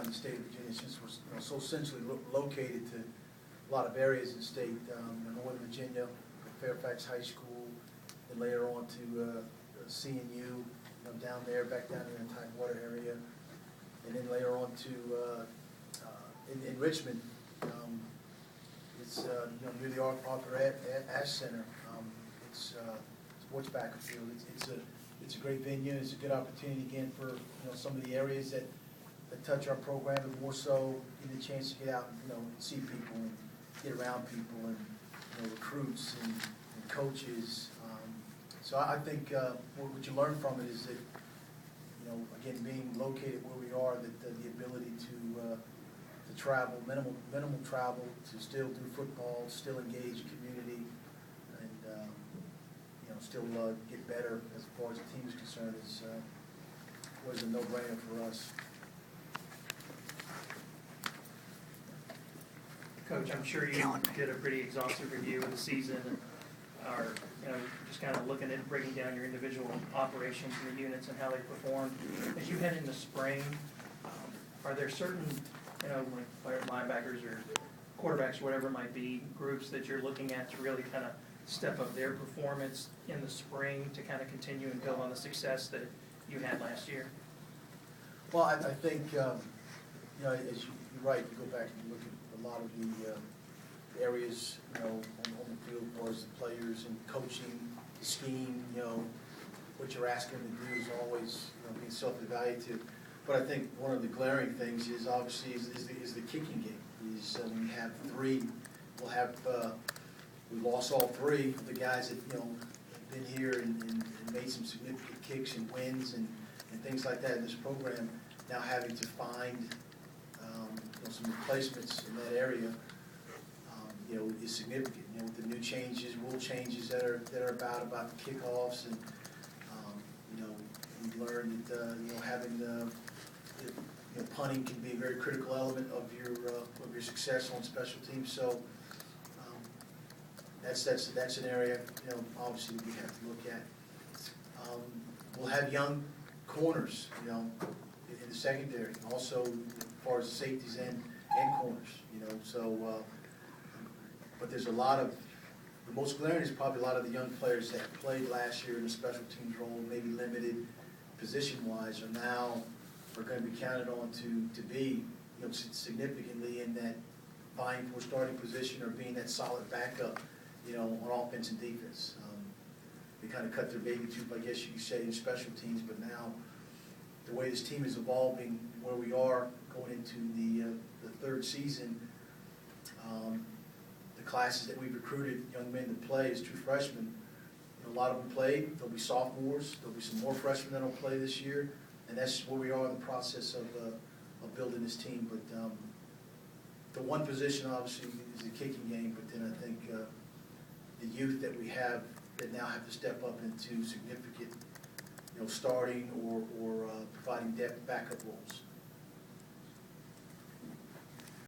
around the state of Virginia, since we're so centrally located to a lot of areas in the state. In Northern Virginia, Fairfax High School, and later on to CNU, down there, back down in the Tidewater area, and then later on to in Richmond. It's near the Arthur Ashe Center. It's sports back field. It's a great venue. It's a good opportunity again for some of the areas that touch our program, and more so getting a chance to get out and see people and get around people and recruits and coaches. So I think what you learn from it is that again, being located where we are, that the ability to travel, minimal travel, to still do football, still engage the community, and still get better as far as the team is concerned was a no-brainer for us. Coach, I'm sure you did a pretty exhaustive review of the season, and are just kind of looking at breaking down your individual operations and the units and how they perform. As you head into spring, are there certain like linebackers or quarterbacks, whatever it might be, groups that you're looking at to really kind of step up their performance in the spring to kind of continue and build on the success that you had last year? Well, I think as you're right, you go back and look at a lot of the areas on the field as far as the players and coaching, the scheme, what you're asking them to do is always being self-evaluative. But I think one of the glaring things is obviously is the kicking game. When you have three, we lost all three of the guys that have been here and made some significant kicks and wins and things like that in this program. Now having to find some replacements in that area is significant. With the new changes, rule changes that are about the kickoffs, and we learned that having the punting can be a very critical element of your success on special teams. So that's an area obviously we have to look at. We'll have young corners in the secondary, also as far as safeties and corners. So but there's a lot of the most glaring is probably a lot of the young players that played last year in the special teams role, maybe limited position-wise, are going to be counted on to be significantly in that vying for starting position or being that solid backup on offense and defense. They kind of cut their baby tooth, I guess you could say, in special teams, but now the way this team is evolving, where we are going into the third season, the classes that we've recruited young men to play as true freshmen, a lot of them played. There'll be sophomores. There'll be some more freshmen that'll play this year, and that's where we are in the process of building this team. But the one position obviously is the kicking game, but then I think the youth that we have that now have to step up into significant starting or providing depth backup roles.